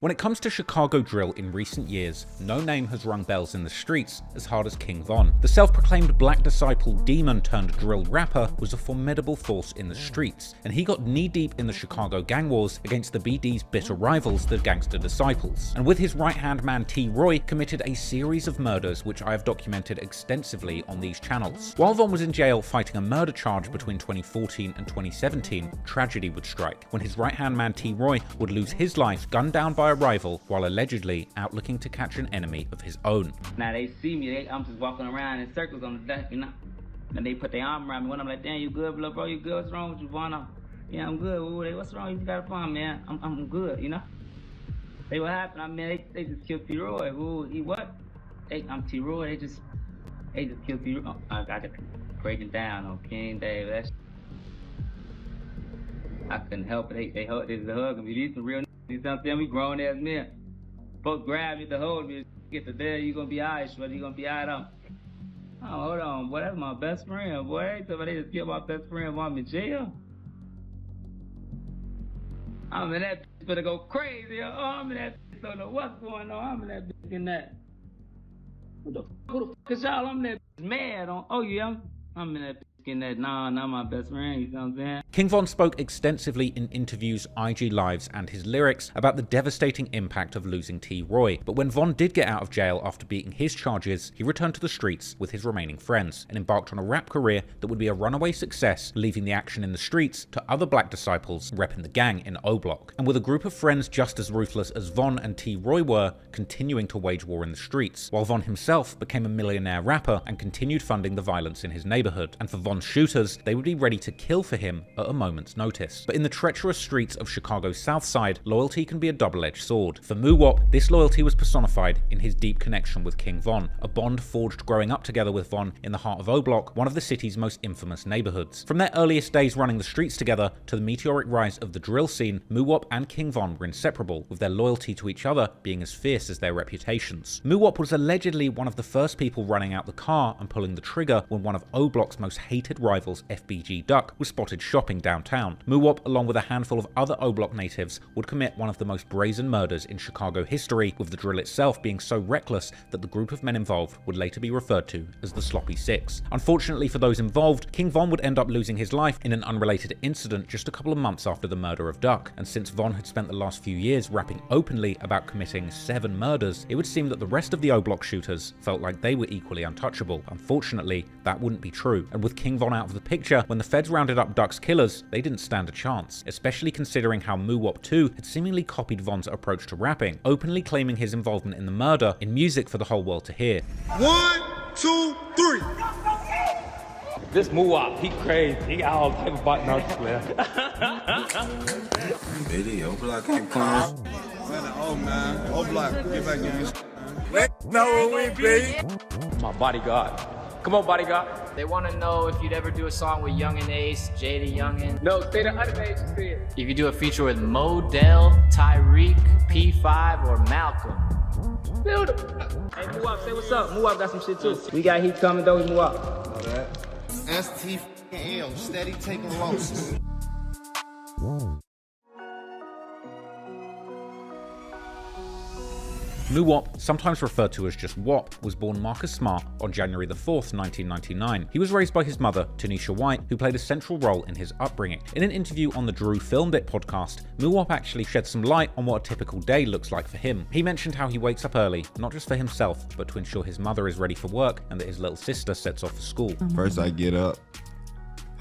When it comes to Chicago drill in recent years, no name has rung bells in the streets as hard as King Von. The self-proclaimed black disciple demon turned drill rapper was a formidable force in the streets, and he got knee-deep in the Chicago gang wars against the BD's bitter rivals, the Gangster Disciples. And with his right-hand man T-Roy, committed a series of murders which I have documented extensively on these channels. While Von was in jail fighting a murder charge between 2014 and 2017, tragedy would strike, when his right-hand man T-Roy would lose his life gunned down by a rival while allegedly out looking to catch an enemy of his own. Now they see me, I'm just walking around in circles on the deck, you know. And they put their arm around me when I'm like, damn, you good, bro? You good? What's wrong with you, Vaughn? Yeah, I'm good. What's wrong? You got a problem, man? I'm good, you know. They what happened? I mean, they just killed T-Roy. He what? I'm T-Roy. They just killed T-Roy. Oh, I got to break it down on King Dave. I couldn't help it. They hugging me. These some real. You know what I'm saying? We grown ass men. Both grab me to hold me. Get to there, you gonna be alright, shorty. You gonna be alright. Oh, hold on, boy. That's my best friend, boy. They just killed my best friend while I'm in jail. I'm in that bitch better go crazy. Oh, I'm in that bitch. Don't know what's going on. I'm in that bitch in that. Who the fuck is y'all? I'm in that bitch mad on. Oh, yeah. I'm in that bitch. Nah, not my best friend, you know what I'm saying? King Von spoke extensively in interviews, IG lives, and his lyrics about the devastating impact of losing T-Roy. But when Von did get out of jail after beating his charges, he returned to the streets with his remaining friends and embarked on a rap career that would be a runaway success, leaving the action in the streets to other black disciples repping the gang in O-Block. And with a group of friends just as ruthless as Von and T-Roy were, continuing to wage war in the streets, while Von himself became a millionaire rapper and continued funding the violence in his neighborhood. And for Von shooters, they would be ready to kill for him at a moment's notice. But in the treacherous streets of Chicago's South Side, loyalty can be a double-edged sword. For Muwop, this loyalty was personified in his deep connection with King Von, a bond forged growing up together with Von in the heart of O-Block, one of the city's most infamous neighborhoods. From their earliest days running the streets together to the meteoric rise of the drill scene, Muwop and King Von were inseparable, with their loyalty to each other being as fierce as their reputations. Muwop was allegedly one of the first people running out the car and pulling the trigger when one of O-Block's most hated rivals, FBG Duck, was spotted shopping downtown. Muwop, along with a handful of other O-Block natives, would commit one of the most brazen murders in Chicago history, with the drill itself being so reckless that the group of men involved would later be referred to as the Sloppy Six. Unfortunately for those involved, King Von would end up losing his life in an unrelated incident just a couple of months after the murder of Duck, and since Von had spent the last few years rapping openly about committing 7 murders, it would seem that the rest of the O-Block shooters felt like they were equally untouchable. Unfortunately, that wouldn't be true, and with King Von out of the picture, when the feds rounded up Duck's killers, they didn't stand a chance, especially considering how Muwop 2 had seemingly copied Von's approach to rapping, openly claiming his involvement in the murder in music for the whole world to hear. 1, 2, 3. This Muwop, he crazy. He got all type of button out player. Video, O-Block ain't playing. Oh man, O-Block, get back in. No, we be. My bodyguard. Come on, bodyguard. They want to know if you'd ever do a song with Young and Ace, Jada Youngin. No, say the other name, say it. If you do a feature with Modell, Tyreek, P5, or Malcolm. Build it. Hey, Muwop, say what's up. Muwop got some shit too. We got heat coming though with Muwop. STL, steady taking losses. Muwop, sometimes referred to as just Wop, was born Marcus Smart on January the 4th, 1999. He was raised by his mother, Tanisha White, who played a central role in his upbringing. In an interview on the Drew Filmed It podcast, Muwop actually shed some light on what a typical day looks like for him. He mentioned how he wakes up early, not just for himself, but to ensure his mother is ready for work and that his little sister sets off for school. First I get up.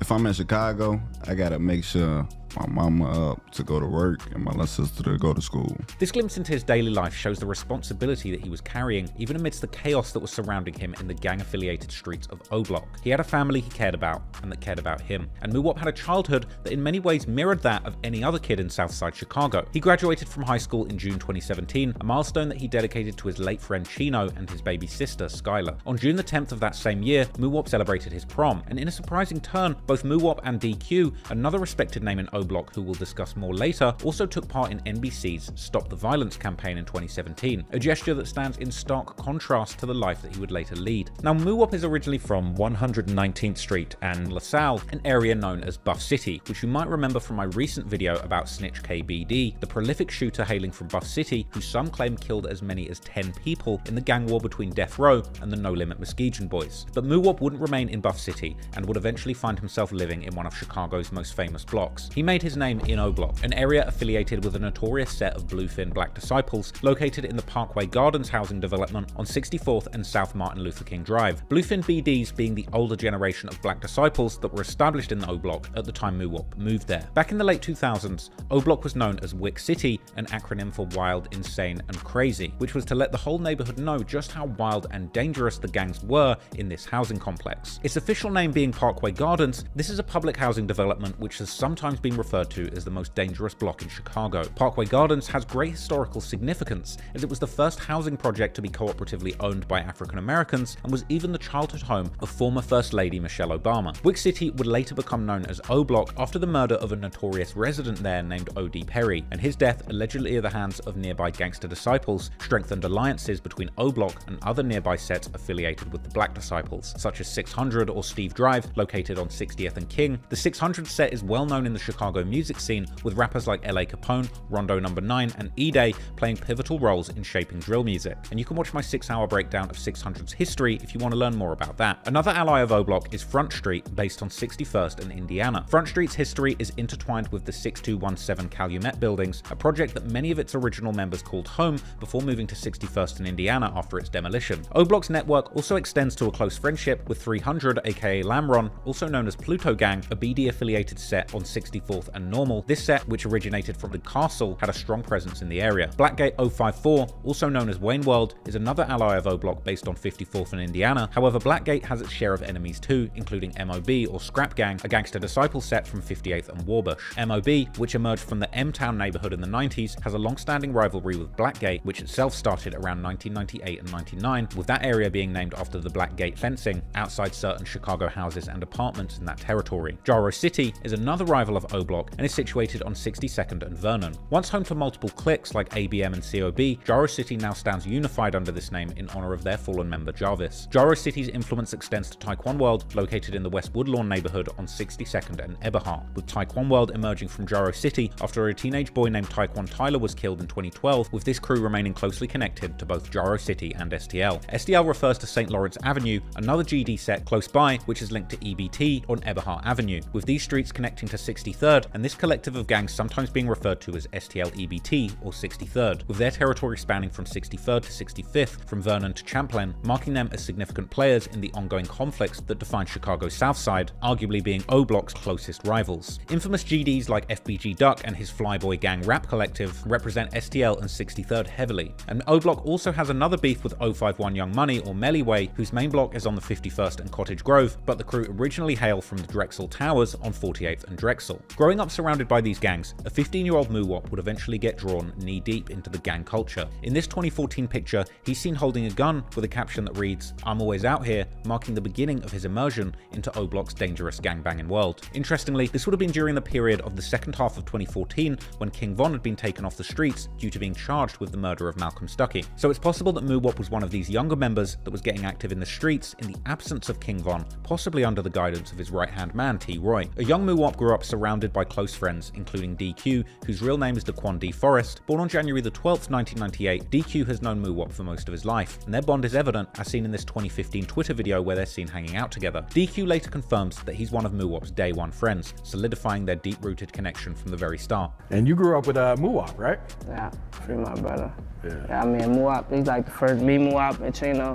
If I'm in Chicago, I gotta make sure my mama up to go to work and my little sister to go to school. This glimpse into his daily life shows the responsibility that he was carrying, even amidst the chaos that was surrounding him in the gang-affiliated streets of O-Block. He had a family he cared about, and that cared about him. And Muwop had a childhood that in many ways mirrored that of any other kid in Southside Chicago. He graduated from high school in June 2017, a milestone that he dedicated to his late friend Chino and his baby sister, Skylar. On June the 10th of that same year, Muwop celebrated his prom, and in a surprising turn, both Muwop and DQ, another respected name in O O-Block, who we'll discuss more later, also took part in NBC's Stop the Violence campaign in 2017, a gesture that stands in stark contrast to the life that he would later lead. Now, Muwop is originally from 119th Street and LaSalle, an area known as Buff City, which you might remember from my recent video about Snitch KBD, the prolific shooter hailing from Buff City, who some claim killed as many as 10 people in the gang war between Death Row and the No Limit Muskegon Boys. But Muwop wouldn't remain in Buff City and would eventually find himself living in one of Chicago's most famous blocks. He made his name in O-Block, an area affiliated with a notorious set of bluefin black disciples located in the Parkway Gardens housing development on 64th and South Martin Luther King Drive. Bluefin BDs being the older generation of black disciples that were established in the O-Block at the time Muwop moved there. Back in the late 2000s, O-Block was known as Wick City, an acronym for Wild, Insane and Crazy, which was to let the whole neighborhood know just how wild and dangerous the gangs were in this housing complex. Its official name being Parkway Gardens, this is a public housing development which has sometimes been referred to as the most dangerous block in Chicago. Parkway Gardens has great historical significance as it was the first housing project to be cooperatively owned by African Americans and was even the childhood home of former First Lady Michelle Obama. Wick City would later become known as O-Block after the murder of a notorious resident there named O.D. Perry, and his death, allegedly at the hands of nearby gangster disciples, strengthened alliances between O-Block and other nearby sets affiliated with the Black Disciples, such as 600 or Steve Drive, located on 60th and King. The 600 set is well known in the Chicago music scene, with rappers like L.A. Capone, Rondo No. 9, and E-Day playing pivotal roles in shaping drill music. And you can watch my 6-hour breakdown of 600's history if you want to learn more about that. Another ally of O-Block is Front Street, based on 61st and Indiana. Front Street's history is intertwined with the 6217 Calumet buildings, a project that many of its original members called home before moving to 61st and Indiana after its demolition. O-Block's network also extends to a close friendship with 300 aka Lamron, also known as Pluto Gang, a BD affiliated set on 64th and Normal. This set, which originated from the castle, had a strong presence in the area. Blackgate 054, also known as Wayne World, is another ally of O-Block based on 54th and Indiana. However, Blackgate has its share of enemies too, including MOB or Scrap Gang, a gangster disciple set from 58th and Warbush. MOB, which emerged from the M-Town neighborhood in the 90s, has a long-standing rivalry with Blackgate, which itself started around 1998 and 99, with that area being named after the Blackgate fencing outside certain Chicago houses and apartments in that territory. Jaro City is another rival of O-Block and is situated on 62nd and Vernon. Once home to multiple cliques like ABM and COB, Jaro City now stands unified under this name in honor of their fallen member Jarvis. Jaro City's influence extends to Taekwon World, located in the West Woodlawn neighborhood on 62nd and Eberhart, with Taekwon World emerging from Jaro City after a teenage boy named Taekwon Tyler was killed in 2012, with this crew remaining closely connected to both Jaro City and STL. STL refers to St. Lawrence Avenue, another GD set close by, which is linked to EBT on Eberhart Avenue, with these streets connecting to 63rd, and this collective of gangs sometimes being referred to as STL EBT or 63rd, with their territory spanning from 63rd to 65th, from Vernon to Champlain, marking them as significant players in the ongoing conflicts that define Chicago's South Side, arguably being O-Block's closest rivals. Infamous GDs like FBG Duck and his Flyboy Gang rap collective represent STL and 63rd heavily, and O-Block also has another beef with 051 Young Money or Melliway, whose main block is on the 51st and Cottage Grove, but the crew originally hail from the Drexel Towers on 48th and Drexel. Growing up surrounded by these gangs, a 15-year-old Muwop would eventually get drawn knee-deep into the gang culture. In this 2014 picture, he's seen holding a gun with a caption that reads, "I'm always out here," marking the beginning of his immersion into O-Block's dangerous gangbanging world. Interestingly, this would have been during the period of the second half of 2014 when King Von had been taken off the streets due to being charged with the murder of Malcolm Stuckey. So it's possible that Muwop was one of these younger members that was getting active in the streets in the absence of King Von, possibly under the guidance of his right-hand man T. Roy. A young Muwop grew up surrounded by close friends, including DQ, whose real name is Daquan D. Forrest. Born on January the 12th, 1998, DQ has known Muwop for most of his life, and their bond is evident as seen in this 2015 Twitter video where they're seen hanging out together. DQ later confirms that he's one of Muwop's day one friends, solidifying their deep-rooted connection from the very start. And you grew up with Muwop, right? Yeah, free my brother. Yeah. I mean, Muwop, he's like the first, me, Muwop, and Chino.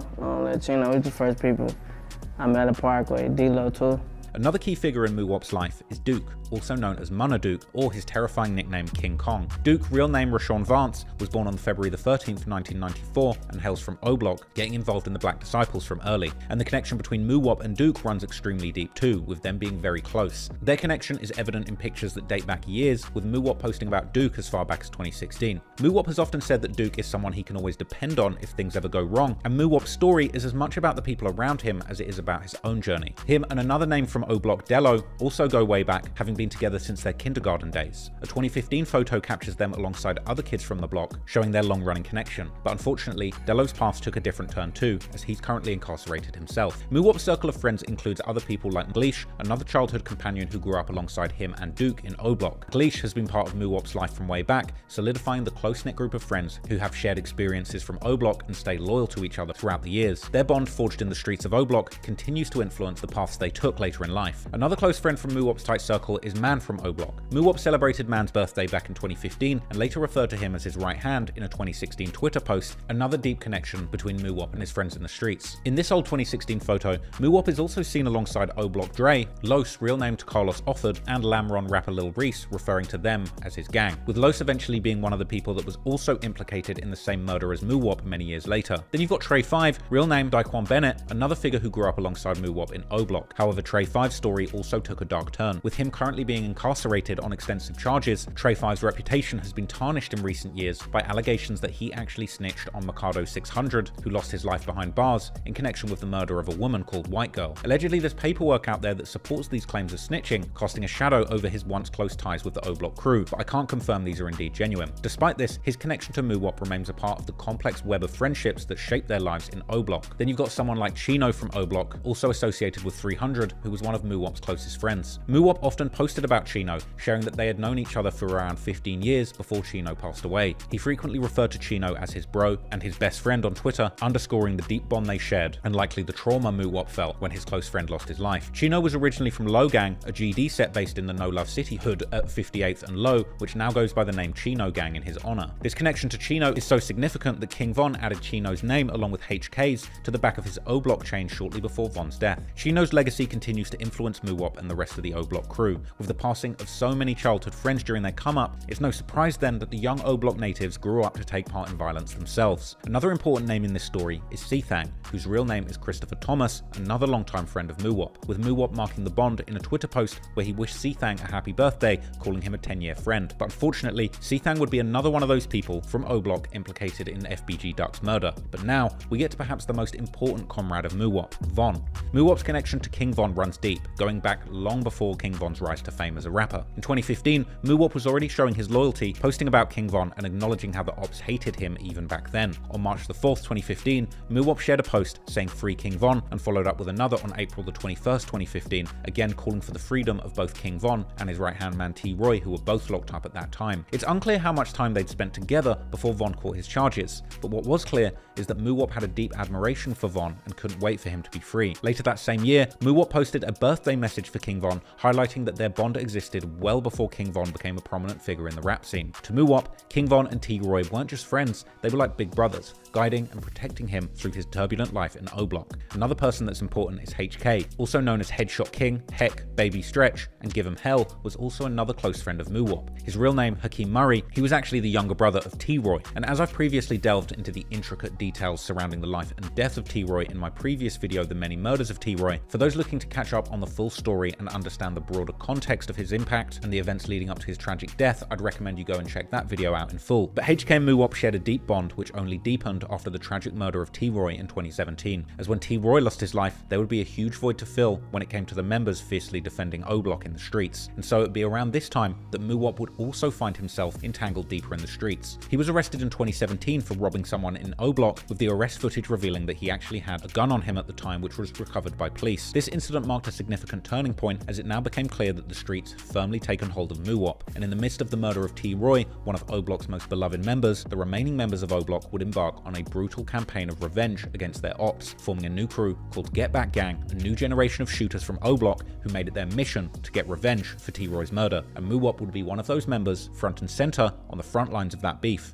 Chino, he's the first people I met at Parkway, D-Lo too. Another key figure in Muwop's life is Duke, also known as Munna Duke, or his terrifying nickname King Kong. Duke, real name Rashawn Vance, was born on February the 13th, 1994, and hails from O-Block, getting involved in the Black Disciples from early. And the connection between Muwop and Duke runs extremely deep too, with them being very close. Their connection is evident in pictures that date back years, with Muwop posting about Duke as far back as 2016. Muwop has often said that Duke is someone he can always depend on if things ever go wrong, and Muwop's story is as much about the people around him as it is about his own journey. Him and another name from O-Block, Dello, also go way back, having been together since their kindergarten days. A 2015 photo captures them alongside other kids from the block, showing their long-running connection. But unfortunately, Delo's path took a different turn too, as he's currently incarcerated himself. Muwop's circle of friends includes other people like Gleish, another childhood companion who grew up alongside him and Duke in O Block. Gleish has been part of Muwop's life from way back, solidifying the close-knit group of friends who have shared experiences from O Block and stay loyal to each other throughout the years. Their bond forged in the streets of O Block continues to influence the paths they took later in life. Another close friend from Muwop's tight circle is Man from O Block. Muwop celebrated Man's birthday back in 2015 and later referred to him as his right hand in a 2016 Twitter post, another deep connection between Muwop and his friends in the streets. In this old 2016 photo, Muwop is also seen alongside O Block Dre, Los, real name Carlos Offord, and Lamron rapper Lil Reese, referring to them as his gang, with Los eventually being one of the people that was also implicated in the same murder as Muwop many years later. Then you've got Trey 5, real name Daquan Bennett, another figure who grew up alongside Muwop in O Block. However, Trey 5's story also took a dark turn. With him currently being incarcerated on extensive charges, Trey 5's reputation has been tarnished in recent years by allegations that he actually snitched on Mikado 600, who lost his life behind bars in connection with the murder of a woman called White Girl. Allegedly, there's paperwork out there that supports these claims of snitching, casting a shadow over his once close ties with the O Block crew, but I can't confirm these are indeed genuine. Despite this, his connection to Muwop remains a part of the complex web of friendships that shape their lives in O Block. Then you've got someone like Chino from O Block, also associated with 300, who was one of Muwop's closest friends. Muwop often posted about Chino, sharing that they had known each other for around 15 years before Chino passed away. He frequently referred to Chino as his bro and his best friend on Twitter, underscoring the deep bond they shared and likely the trauma Muwop felt when his close friend lost his life. Chino was originally from Low Gang, a GD set based in the No Love City hood at 58th and Low, which now goes by the name Chino Gang in his honor. This connection to Chino is so significant that King Von added Chino's name along with HK's to the back of his O Block chain shortly before Von's death. Chino's legacy continues to influence Muwop and the rest of the O Block crew. With the passing of so many childhood friends during their come up, it's no surprise then that the young O Block natives grew up to take part in violence themselves. Another important name in this story is Sethang, whose real name is Christopher Thomas, another longtime friend of Muwop, with Muwop marking the bond in a Twitter post where he wished Sethang a happy birthday, calling him a 10-year friend. But unfortunately, Sethang would be another one of those people from O Block implicated in FBG Duck's murder. But now, we get to perhaps the most important comrade of Muwop, Von. Muwop's connection to King Von runs deep, going back long before King Von's rise to fame as a rapper. In 2015, Muwop was already showing his loyalty, posting about King Von and acknowledging how the ops hated him even back then. On March the 4th, 2015, Muwop shared a post saying "Free King Von" and followed up with another on April the 21st, 2015, again calling for the freedom of both King Von and his right-hand man T-Roy, who were both locked up at that time. It's unclear how much time they'd spent together before Von caught his charges, but what was clear is that Muwop had a deep admiration for Von and couldn't wait for him to be free. Later that same year, Muwop posted a birthday message for King Von, highlighting that their bond existed well before King Von became a prominent figure in the rap scene. To Muwop, King Von and T-Roy weren't just friends, they were like big brothers, guiding and protecting him through his turbulent life in O Block. Another person that's important is HK, also known as Headshot King, Heck, Baby Stretch, and Give 'em Hell, was also another close friend of Muwop. His real name, Hakeem Murray, he was actually the younger brother of T-Roy, and as I've previously delved into the intricate details surrounding the life and death of T-Roy in my previous video, The Many Murders of T-Roy, for those looking to catch up on the full story and understand the broader context of his impact and the events leading up to his tragic death, I'd recommend you go and check that video out in full. But HK and Muwop shared a deep bond which only deepened after the tragic murder of T-Roy in 2017, as when T-Roy lost his life, there would be a huge void to fill when it came to the members fiercely defending O Block in the streets, and so it would be around this time that Muwop would also find himself entangled deeper in the streets. He was arrested in 2017 for robbing someone in O Block, with the arrest footage revealing that he actually had a gun on him at the time, which was recovered by police. This incident marked a significant turning point, as it now became clear that the streets had firmly taken hold of Muwop, and in the midst of the murder of T-Roy, one of O Block's most beloved members, the remaining members of O Block would embark on a brutal campaign of revenge against their ops, forming a new crew called Get Back Gang, a new generation of shooters from O Block who made it their mission to get revenge for T-Roy's murder, and Muwop would be one of those members front and center on the front lines of that beef.